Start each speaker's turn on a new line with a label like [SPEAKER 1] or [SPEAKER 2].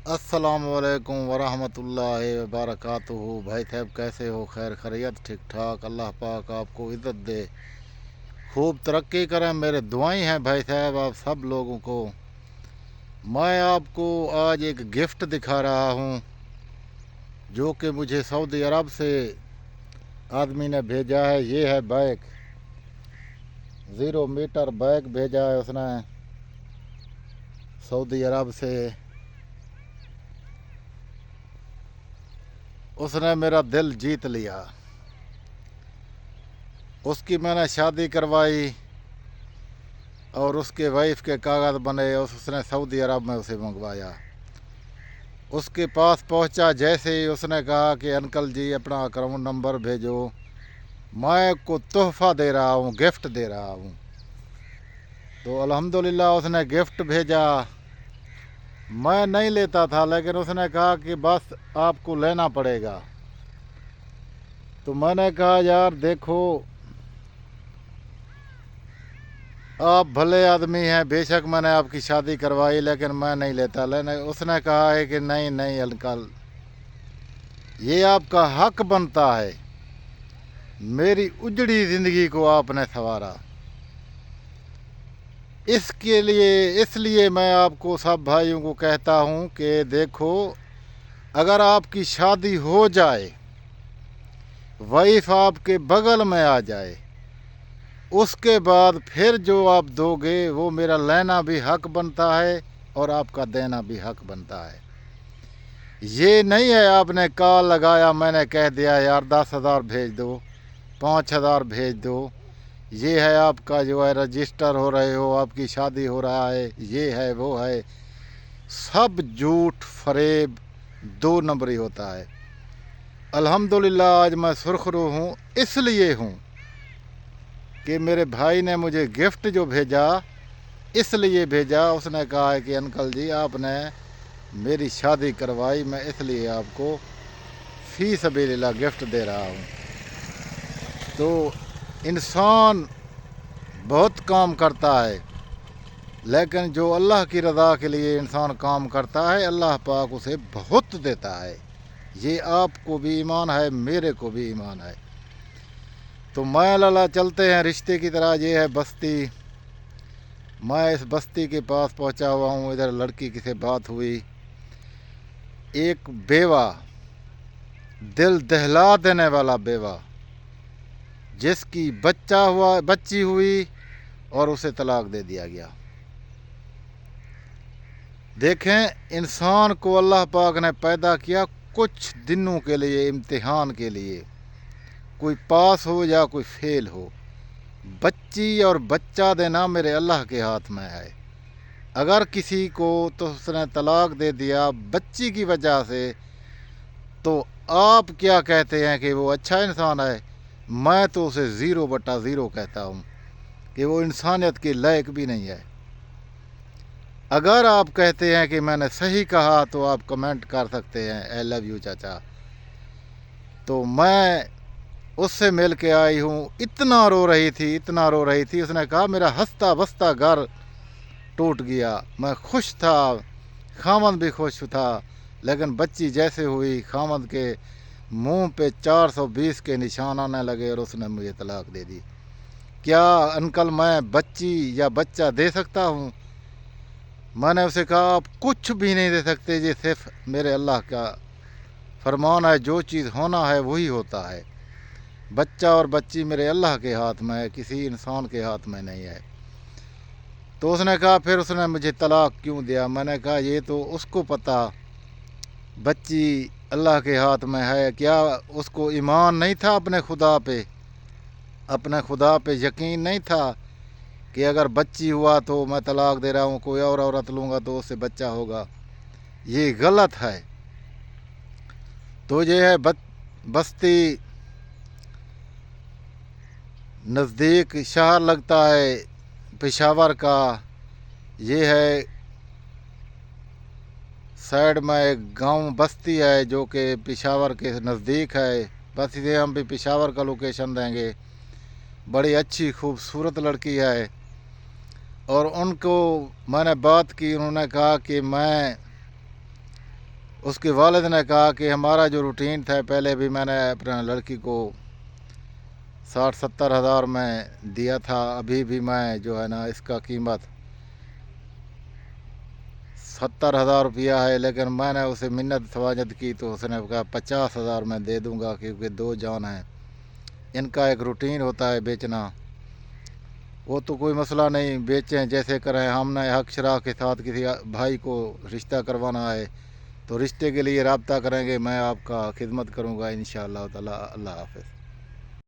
[SPEAKER 1] अस्सलामुअलैकुम वरहमतुल्लाहि वबरकातुहू। भाई साहब कैसे हो? खैर खैरियत? ठीक ठाक। अल्लाह पाक आपको इज़्ज़त दे, खूब तरक्की करें। मेरे दुआएं हैं भाई साहब आप सब लोगों को। मैं आपको आज एक गिफ्ट दिखा रहा हूँ जो कि मुझे सऊदी अरब से आदमी ने भेजा है। ये है बैग, 0 मीटर बैग भेजा है उसने सऊदी अरब से। उसने मेरा दिल जीत लिया। उसकी मैंने शादी करवाई और उसके वाइफ के कागज़ बने। उसने सऊदी अरब में उसे मंगवाया। उसके पास पहुंचा, जैसे ही उसने कहा कि अंकल जी अपना अकाउंट नंबर भेजो, मैं को तोहफ़ा दे रहा हूँ, गिफ्ट दे रहा हूँ। तो अल्हम्दुलिल्लाह उसने गिफ्ट भेजा। मैं नहीं लेता था, लेकिन उसने कहा कि बस आपको लेना पड़ेगा। तो मैंने कहा यार देखो, आप भले आदमी हैं, बेशक मैंने आपकी शादी करवाई, लेकिन मैं नहीं लेता। लेकिन उसने कहा है कि नहीं नहीं अंकल, ये आपका हक बनता है। मेरी उजड़ी ज़िंदगी को आपने संवारा, इसके लिए इसलिए मैं आपको सब भाइयों को कहता हूँ कि देखो, अगर आपकी शादी हो जाए, वाइफ आपके बगल में आ जाए, उसके बाद फिर जो आप दोगे वो मेरा लेना भी हक बनता है और आपका देना भी हक बनता है। ये नहीं है आपने कॉल लगाया, मैंने कह दिया यार 10,000 भेज दो, 5,000 भेज दो, ये है आपका जो है रजिस्टर हो रहे हो, आपकी शादी हो रहा है, ये है वो है। सब झूठ फरेब, 2 नंबरी होता है। अल्हम्दुलिल्लाह आज मैं सुरखरू हूँ, इसलिए हूँ कि मेरे भाई ने मुझे गिफ्ट जो भेजा, इसलिए भेजा। उसने कहा है कि अंकल जी आपने मेरी शादी करवाई, मैं इसलिए आपको फी सबीलिल्लाह गिफ्ट दे रहा हूँ। तो इंसान बहुत काम करता है, लेकिन जो अल्लाह की रज़ा के लिए इंसान काम करता है, अल्लाह पाक उसे बहुत देता है। ये आपको भी ईमान है, मेरे को भी ईमान है। तो मैं लाला चलते हैं रिश्ते की तरह। ये है बस्ती, मैं इस बस्ती के पास पहुंचा हुआ हूँ। इधर लड़की की से बात हुई, एक बेवा, दिल दहला देने वाला बेवा, जिसकी बच्ची हुई और उसे तलाक दे दिया गया। देखें, इंसान को अल्लाह पाक ने पैदा किया कुछ दिनों के लिए, इम्तिहान के लिए। कोई पास हो या कोई फेल हो, बच्ची और बच्चा देना मेरे अल्लाह के हाथ में है। अगर किसी को तो उसने तलाक दे दिया बच्ची की वजह से, तो आप क्या कहते हैं कि वो अच्छा इंसान है? मैं तो उसे 0/0 कहता हूँ कि वो इंसानियत के लायक भी नहीं है। अगर आप कहते हैं कि मैंने सही कहा तो आप कमेंट कर सकते हैं, आई लव यू चाचा। तो मैं उससे मिल के आई हूँ, इतना रो रही थी, इतना रो रही थी। उसने कहा मेरा हंसता बसता घर टूट गया। मैं खुश था, खामद भी खुश था, लेकिन बच्ची जैसे हुई, खामद के मुंह पे 420 के निशान आने लगे और उसने मुझे तलाक दे दी। क्या अंकल मैं बच्ची या बच्चा दे सकता हूँ? मैंने उसे कहा आप कुछ भी नहीं दे सकते, ये सिर्फ मेरे अल्लाह का फरमान है, जो चीज़ होना है वही होता है। बच्चा और बच्ची मेरे अल्लाह के हाथ में है, किसी इंसान के हाथ में नहीं है। तो उसने कहा फिर उसने मुझे तलाक क्यों दिया? मैंने कहा ये तो उसको पता, बच्ची अल्लाह के हाथ में है। क्या उसको ईमान नहीं था अपने खुदा पे? अपने खुदा पे यकीन नहीं था कि अगर बच्ची हुआ तो मैं तलाक दे रहा हूँ, कोई और औरत लूँगा तो उससे बच्चा होगा? ये गलत है। तो ये है बस्ती, नज़दीक शहर लगता है पेशावर का। ये है साइड में एक गांव बस्ती है जो कि पेशावर के नज़दीक है। बस इसे हम भी पेशावर का लोकेशन देंगे। बड़ी अच्छी खूबसूरत लड़की है और उनको मैंने बात की, उन्होंने कहा कि मैं اس کے والد نے کہا کہ ہمارا جو روٹین تھا، پہلے بھی میں نے اپنا لڑکی کو 60-70 ہزار میں دیا تھا، ابھی بھی میں جو ہے نا اس کا قیمت 70 ہزار روپیہ ہے، لیکن میں نے اسے منت سواجت کی تو اس نے کہا 50 ہزار میں دے دوں گا، کیونکہ 2 جان ہیں، ان کا ایک روٹین ہوتا ہے بیچنا۔ وہ تو کوئی مسئلہ نہیں، بیچیں جیسے کریں، ہم نے حق شرح کے ساتھ کسی بھائی کو رشتہ کروانا ہے تو رشتے کے لیے رابطہ کریں گے، میں آپ کا خدمت کروں گا انشاءاللہ تعالی۔ اللہ حافظ۔